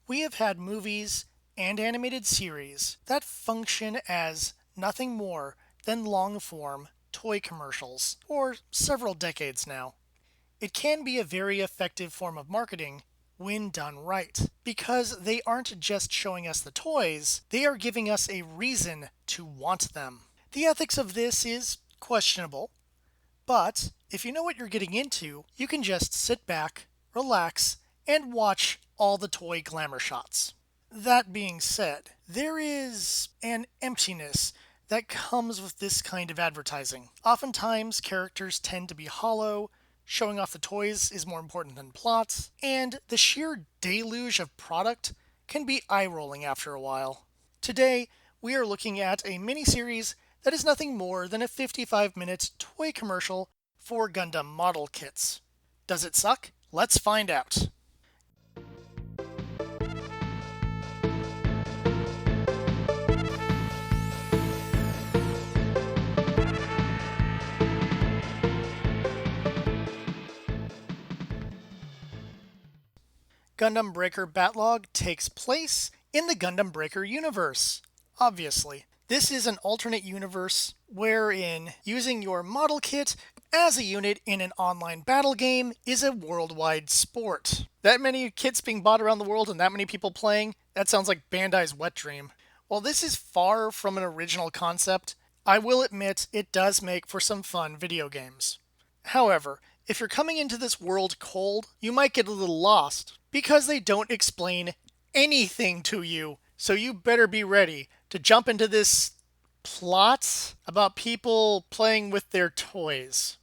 we have had movies and animated series that function as nothing more than long-form toy commercials for several decades now. It can be a very effective form of marketing when done right, because they aren't just showing us the toys, they are giving us a reason to want them. The ethics of this is questionable, but if you know what you're getting into, you can just sit back, relax, and watch all the toy glamour shots. That being said, there is an emptiness that comes with this kind of advertising. Oftentimes, characters tend to be hollow, showing off the toys is more important than plot, and the sheer deluge of product can be eye-rolling after a while. Today, we are looking at a miniseries that is nothing more than a 55-minute toy commercial for Gundam model kits. Does it suck? Let's find out. Gundam Breaker Battlogue takes place in the Gundam Breaker universe, obviously. This is an alternate universe wherein using your model kit as a unit in an online battle game is a worldwide sport. That many kits being bought around the world and that many people playing, that sounds like Bandai's wet dream. While this is far from an original concept, I will admit it does make for some fun video games. However, if you're coming into this world cold, you might get a little lost, because they don't explain anything to you. So you better be ready to jump into this plot about people playing with their toys.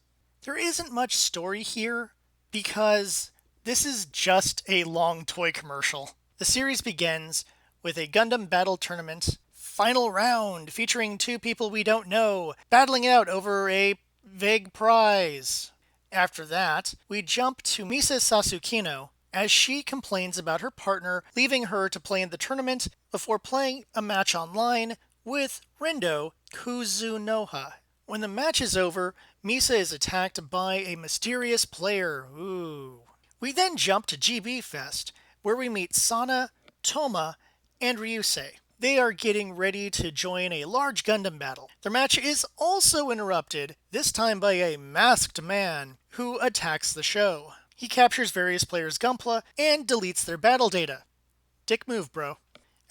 There isn't much story here, because this is just a long toy commercial. The series begins with a Gundam battle tournament final round featuring two people we don't know battling it out over a vague prize. After that, we jump to Misa Sasukino as she complains about her partner leaving her to play in the tournament before playing a match online with Rendo Kuzunoha. When the match is over, Misa is attacked by a mysterious player. Ooh. We then jump to GB Fest, where we meet Sana, Toma, and Ryusei. They are getting ready to join a large Gundam battle. Their match is also interrupted, this time by a masked man who attacks the show. He captures various players' Gunpla and deletes their battle data. Dick move, bro.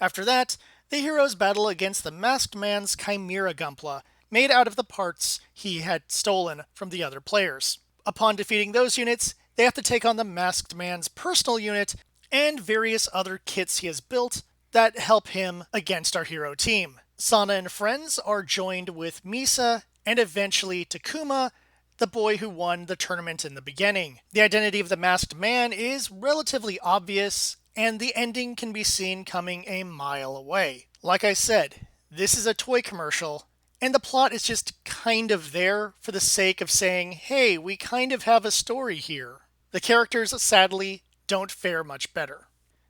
After that, the heroes battle against the masked man's Chimera Gunpla, made out of the parts he had stolen from the other players. Upon defeating those units, they have to take on the masked man's personal unit and various other kits he has built that help him against our hero team. Sana and friends are joined with Misa and eventually Takuma, the boy who won the tournament in the beginning. The identity of the masked man is relatively obvious, and the ending can be seen coming a mile away. Like I said, this is a toy commercial, and the plot is just kind of there for the sake of saying, hey, we kind of have a story here. The characters, sadly, don't fare much better.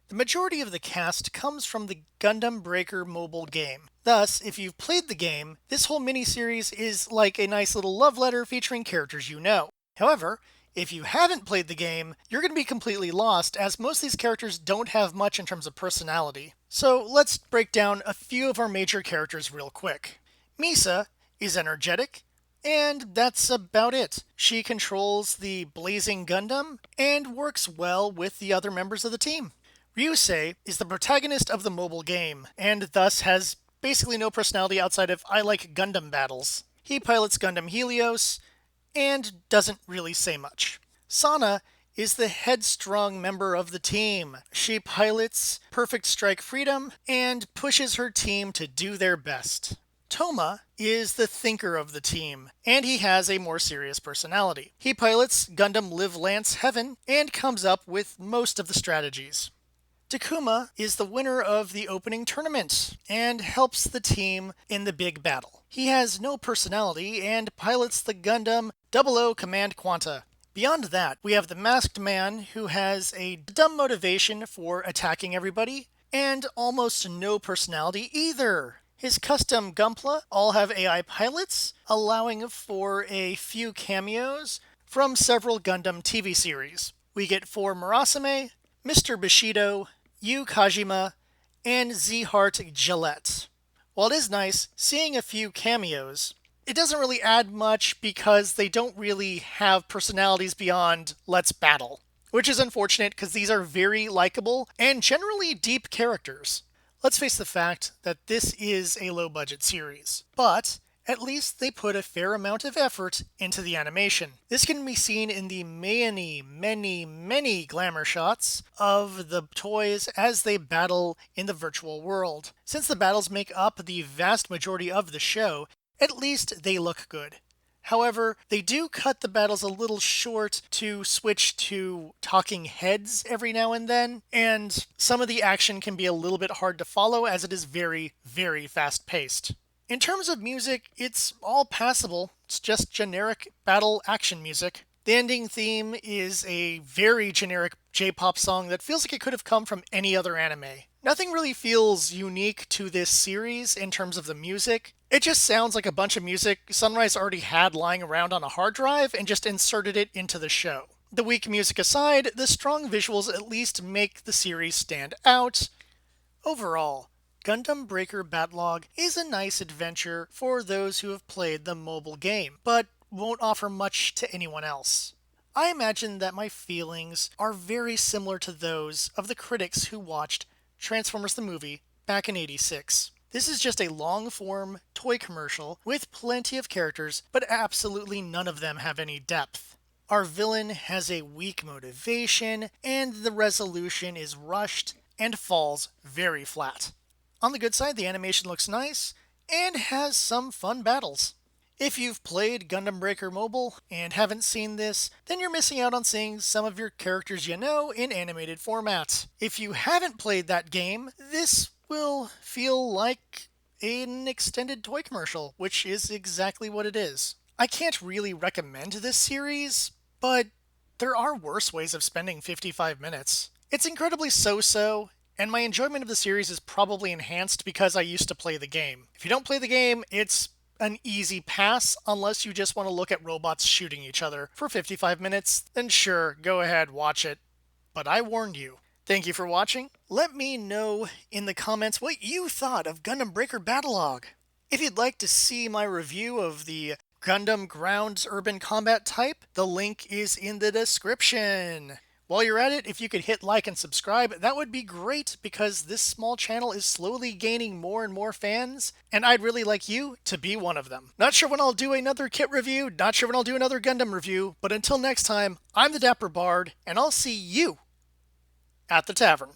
The majority of the cast comes from the Gundam Breaker mobile game. Thus, if you've played the game, this whole miniseries is like a nice little love letter featuring characters you know. However, if you haven't played the game, you're going to be completely lost, as most of these characters don't have much in terms of personality. So let's break down a few of our major characters real quick. Misa is energetic, and that's about it. She controls the Blazing Gundam and works well with the other members of the team. Ryusei is the protagonist of the mobile game, and thus has basically no personality outside of I like Gundam battles. He pilots Gundam Helios, and doesn't really say much. Sana is the headstrong member of the team. She pilots Perfect Strike Freedom, and pushes her team to do their best. Toma is the thinker of the team, and he has a more serious personality. He pilots Gundam Live Lance Heaven, and comes up with most of the strategies. Takuma is the winner of the opening tournament and helps the team in the big battle. He has no personality and pilots the Gundam 00 Command Quanta. Beyond that, we have the masked man who has a dumb motivation for attacking everybody and almost no personality either. His custom Gunpla all have AI pilots, allowing for a few cameos from several Gundam TV series. We get 4 Murasame, Mr. Bushido, Yu Kajima, and Z-Heart Gillette. While it is nice seeing a few cameos, it doesn't really add much because they don't really have personalities beyond "let's battle," which is unfortunate because these are very likable and generally deep characters. Let's face the fact that this is a low-budget series, but at least they put a fair amount of effort into the animation. This can be seen in the many glamour shots of the toys as they battle in the virtual world. Since the battles make up the vast majority of the show, at least they look good. However, they do cut the battles a little short to switch to talking heads every now and then, and some of the action can be a little bit hard to follow as it is very fast paced. In terms of music, it's all passable. It's just generic battle action music. The ending theme is a very generic J-pop song that feels like it could have come from any other anime. Nothing really feels unique to this series in terms of the music. It just sounds like a bunch of music Sunrise already had lying around on a hard drive and just inserted it into the show. The weak music aside, the strong visuals at least make the series stand out. Overall, Gundam Breaker Battlogue is a nice adventure for those who have played the mobile game, but won't offer much to anyone else. I imagine that my feelings are very similar to those of the critics who watched Transformers the movie back in '86. This is just a long-form toy commercial with plenty of characters, but absolutely none of them have any depth. Our villain has a weak motivation, and the resolution is rushed and falls very flat. On the good side, the animation looks nice and has some fun battles. If you've played Gundam Breaker Mobile and haven't seen this, then you're missing out on seeing some of your characters you know in animated format. If you haven't played that game, this will feel like an extended toy commercial, which is exactly what it is. I can't really recommend this series, but there are worse ways of spending 55 minutes. It's incredibly so-so, and my enjoyment of the series is probably enhanced because I used to play the game. If you don't play the game, it's an easy pass unless you just want to look at robots shooting each other for 55 minutes, then sure, go ahead, watch it. But I warned you. Thank you for watching. Let me know in the comments what you thought of Gundam Breaker Battlogue. If you'd like to see my review of the Gundam Grounds Urban Combat type, the link is in the description. While you're at it, if you could hit like and subscribe, that would be great because this small channel is slowly gaining more and more fans, and I'd really like you to be one of them. Not sure when I'll do another kit review, not sure when I'll do another Gundam review, but until next time, I'm the Dapper Bard, and I'll see you at the tavern.